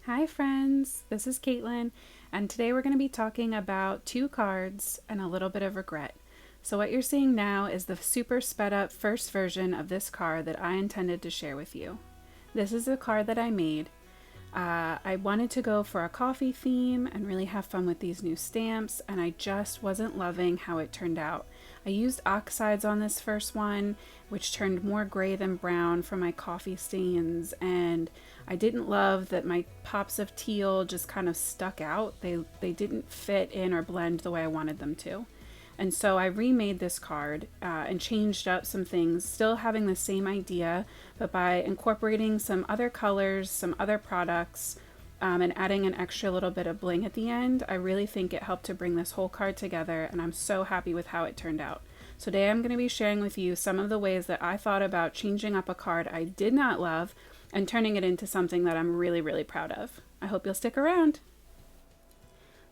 Hi friends, this is Caitlin, and today we're going to be talking about two cards and a little bit of regret. So what you're seeing now is the super sped up first version of this card that I intended to share with you. This is a card that I made. I wanted to go for a coffee theme and really have fun with these new stamps, and I just wasn't loving how it turned out. I used oxides on this first one, which turned more gray than brown from my coffee stains, and I didn't love that my pops of teal just kind of stuck out. They didn't fit in or blend the way I wanted them to. And so I remade this card and changed up some things, still having the same idea, but by incorporating some other colors, some other products, and adding an extra little bit of bling at the end. I really think it helped to bring this whole card together, and I'm so happy with how it turned out. So today I'm going to be sharing with you some of the ways that I thought about changing up a card I did not love and turning it into something that I'm really, really proud of. I hope you'll stick around.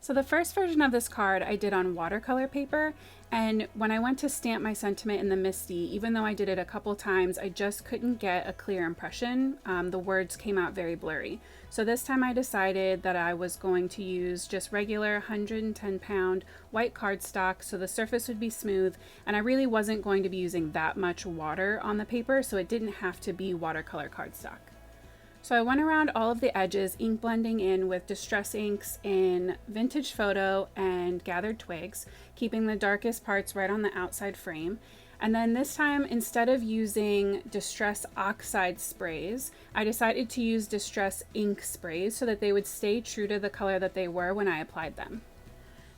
So the first version of this card I did on watercolor paper, and when I went to stamp my sentiment in the Misty, even though I did it a couple times, I just couldn't get a clear impression. The words came out very blurry. So this time I decided that I was going to use just regular 110 pound white cardstock so the surface would be smooth, and I really wasn't going to be using that much water on the paper, so it didn't have to be watercolor cardstock. So I went around all of the edges, ink blending in with Distress inks in Vintage Photo and Gathered Twigs, keeping the darkest parts right on the outside frame. And then this time, instead of using Distress oxide sprays, I decided to use Distress ink sprays so that they would stay true to the color that they were when I applied them.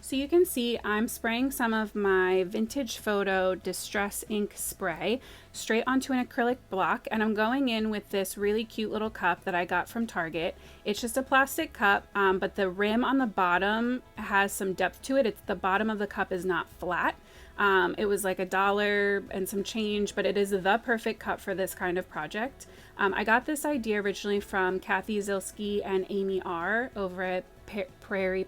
So you can see I'm spraying some of my Vintage Photo Distress ink spray straight onto an acrylic block, and I'm going in with this really cute little cup that I got from Target. It's just a plastic cup, but the rim on the bottom has some depth to it. The bottom of the cup is not flat. It was like $1 and some change, but it is the perfect cup for this kind of project. I got this idea originally from Kathy Zilski and Amy R. over at Paperie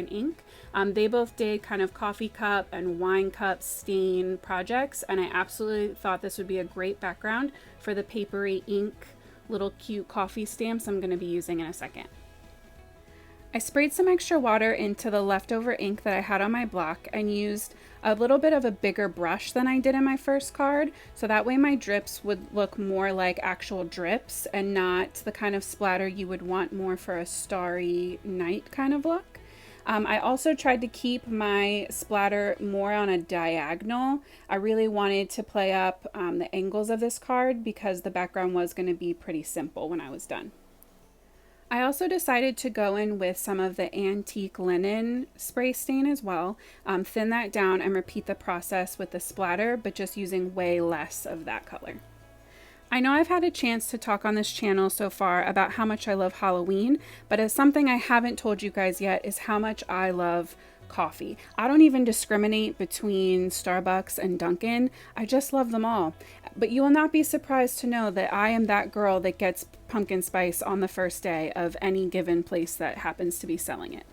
Ink. They both did kind of coffee cup and wine cup stain projects, and I absolutely thought this would be a great background for the Paperie Ink little cute coffee stamps I'm going to be using in a second. I sprayed some extra water into the leftover ink that I had on my block and used a little bit of a bigger brush than I did in my first card, so that way my drips would look more like actual drips and not the kind of splatter you would want more for a starry night kind of look. I also tried to keep my splatter more on a diagonal. I really wanted to play up the angles of this card because the background was going to be pretty simple when I was done. I also decided to go in with some of the antique linen spray stain as well, thin that down and repeat the process with the splatter, but just using way less of that color. I know I've had a chance to talk on this channel so far about how much I love Halloween, but as something I haven't told you guys yet is how much I love coffee. I don't even discriminate between Starbucks and Dunkin'. I just love them all. But you will not be surprised to know that I am that girl that gets pumpkin spice on the first day of any given place that happens to be selling it.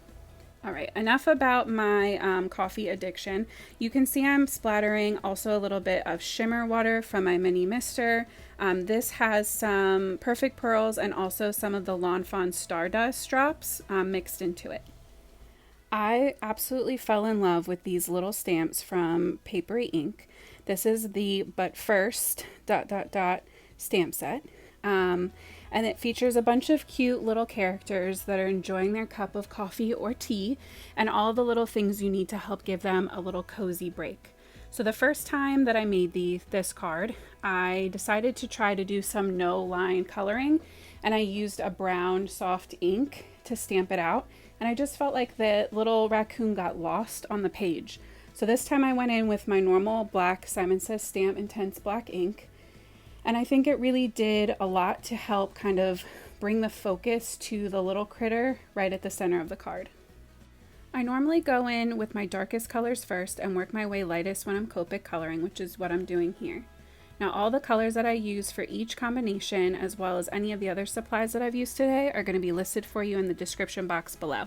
All right, enough about my coffee addiction. You can see I'm splattering also a little bit of shimmer water from my mini mister. This has some Perfect Pearls and also some of the Lawn Fawn Stardust drops mixed into it. I absolutely fell in love with these little stamps from Paperie Ink. This is the But First ... stamp set. And it features a bunch of cute little characters that are enjoying their cup of coffee or tea and all the little things you need to help give them a little cozy break. So the first time that I made this card, I decided to try to do some no line coloring, and I used a brown soft ink to stamp it out, and I just felt like the little raccoon got lost on the page. So this time I went in with my normal black Simon Says Stamp Intense Black ink, and I think it really did a lot to help kind of bring the focus to the little critter right at the center of the card. I normally go in with my darkest colors first and work my way lightest when I'm Copic coloring, which is what I'm doing here. Now all the colors that I use for each combination, as well as any of the other supplies that I've used today, are going to be listed for you in the description box below.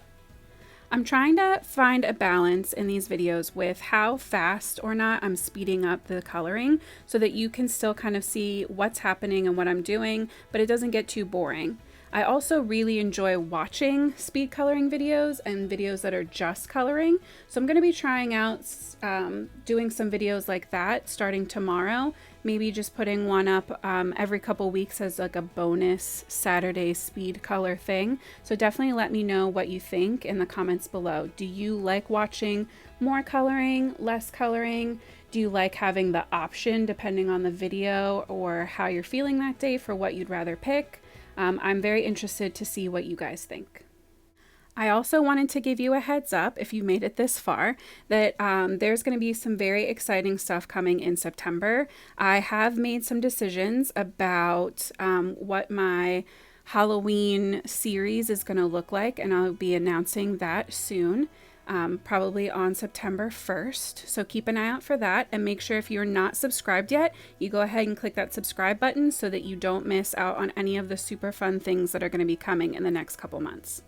I'm trying to find a balance in these videos with how fast or not I'm speeding up the coloring so that you can still kind of see what's happening and what I'm doing, but it doesn't get too boring. I also really enjoy watching speed coloring videos and videos that are just coloring. So I'm going to be trying out doing some videos like that starting tomorrow. Maybe just putting one up every couple weeks as like a bonus Saturday speed color thing. So definitely let me know what you think in the comments below. Do you like watching more coloring, less coloring? Do you like having the option depending on the video or how you're feeling that day for what you'd rather pick? I'm very interested to see what you guys think. I also wanted to give you a heads up, if you made it this far, that there's going to be some very exciting stuff coming in September. I have made some decisions about what my Halloween series is going to look like, and I'll be announcing that soon. Probably on September 1st. So keep an eye out for that, and make sure if you're not subscribed yet, you go ahead and click that subscribe button so that you don't miss out on any of the super fun things that are going to be coming in the next couple months.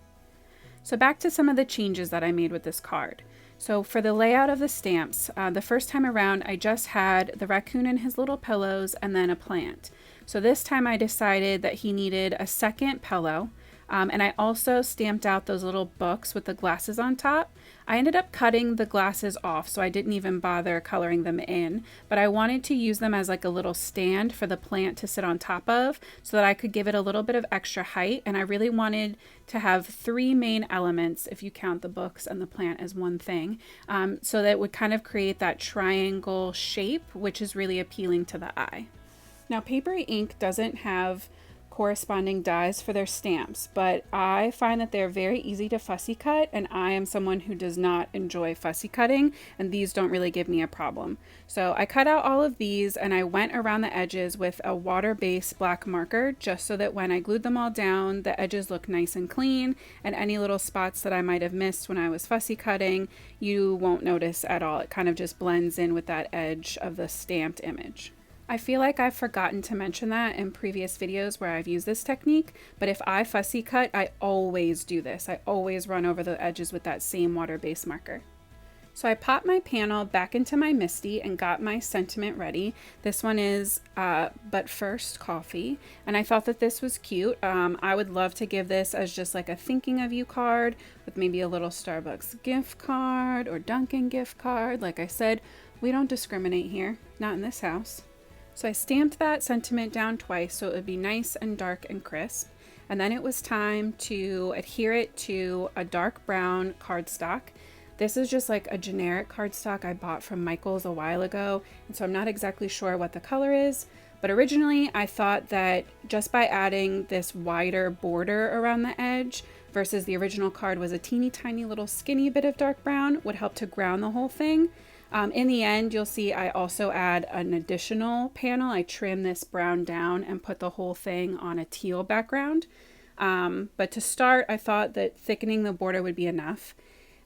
So back to some of the changes that I made with this card. So for the layout of the stamps, the first time around I just had the raccoon and his little pillows and then a plant. So this time I decided that he needed a second pillow. And I also stamped out those little books with the glasses on top. I ended up cutting the glasses off, so I didn't even bother coloring them in, but I wanted to use them as like a little stand for the plant to sit on top of so that I could give it a little bit of extra height. And I really wanted to have three main elements, if you count the books and the plant as one thing, so that it would kind of create that triangle shape, which is really appealing to the eye. Now, Paperie Ink doesn't have corresponding dies for their stamps, but I find that they're very easy to fussy cut, and I am someone who does not enjoy fussy cutting, and these don't really give me a problem. So I cut out all of these and I went around the edges with a water-based black marker just so that when I glued them all down, the edges look nice and clean, and any little spots that I might have missed when I was fussy cutting, you won't notice at all. It kind of just blends in with that edge of the stamped image. I feel like I've forgotten to mention that in previous videos where I've used this technique, but if I fussy cut, I always do this. I always run over the edges with that same water-based marker. So I popped my panel back into my MISTI and got my sentiment ready. This one is But First Coffee, and I thought that this was cute. I would love to give this as just like a thinking of you card with maybe a little Starbucks gift card or Dunkin' gift card. Like I said, we don't discriminate here, not in this house. So I stamped that sentiment down twice so it would be nice and dark and crisp. And then it was time to adhere it to a dark brown cardstock. This is just like a generic cardstock I bought from Michael's a while ago, and so I'm not exactly sure what the color is. But originally I thought that just by adding this wider border around the edge versus the original card was a teeny tiny little skinny bit of dark brown would help to ground the whole thing. In the end, you'll see I also add an additional panel. I trim this brown down and put the whole thing on a teal background. But to start, I thought that thickening the border would be enough.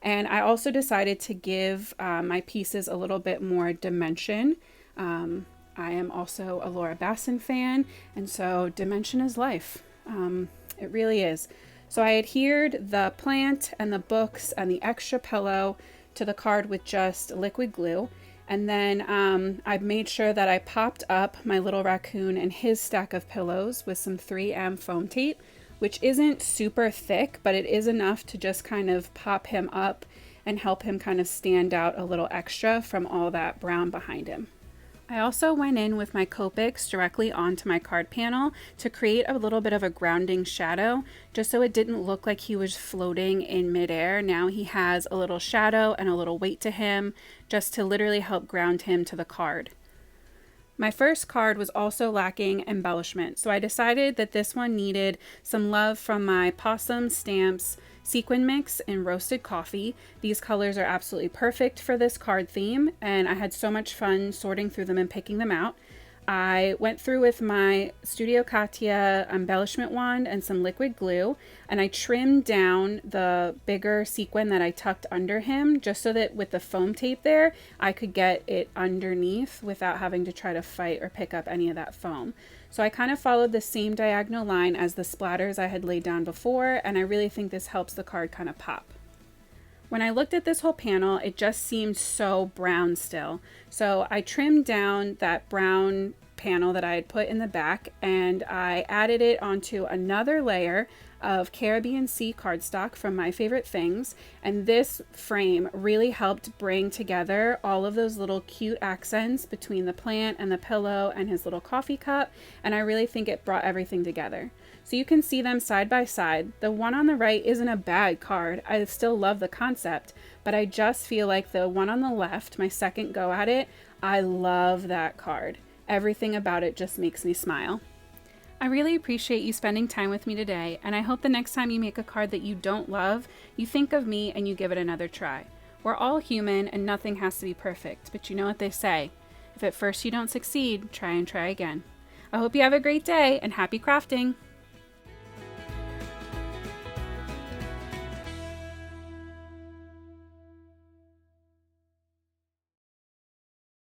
And I also decided to give my pieces a little bit more dimension. I am also a Laura Basson fan, and so dimension is life. It really is. So I adhered the plant and the books and the extra pillow to the card with just liquid glue, and then I made sure that I popped up my little raccoon and his stack of pillows with some 3M foam tape, which isn't super thick, but it is enough to just kind of pop him up and help him kind of stand out a little extra from all that brown behind him. I also went in with my Copics directly onto my card panel to create a little bit of a grounding shadow, just so it didn't look like he was floating in midair. Now he has a little shadow and a little weight to him, just to literally help ground him to the card. My first card was also lacking embellishment, so I decided that this one needed some love from my Possum Stamps sequin mix in roasted coffee. These colors are absolutely perfect for this card theme, and I had so much fun sorting through them and picking them out. I went through with my Studio Katia embellishment wand and some liquid glue, and I trimmed down the bigger sequin that I tucked under him, just so that with the foam tape there, I could get it underneath without having to try to fight or pick up any of that foam. So I kind of followed the same diagonal line as the splatters I had laid down before, and I really think this helps the card kind of pop. When I looked at this whole panel, it just seemed so brown still. So I trimmed down that brown panel that I had put in the back, and I added it onto another layer of Caribbean Sea cardstock from My Favorite Things, and this frame really helped bring together all of those little cute accents between the plant and the pillow and his little coffee cup, and I really think it brought everything together. So you can see them side by side. The one on the right isn't a bad card. I still love the concept, but I just feel like the one on the left, my second go at it, I love that card. Everything about it just makes me smile. I really appreciate you spending time with me today, and I hope the next time you make a card that you don't love, you think of me and you give it another try. We're all human and nothing has to be perfect, but you know what they say, if at first you don't succeed, try and try again. I hope you have a great day and happy crafting!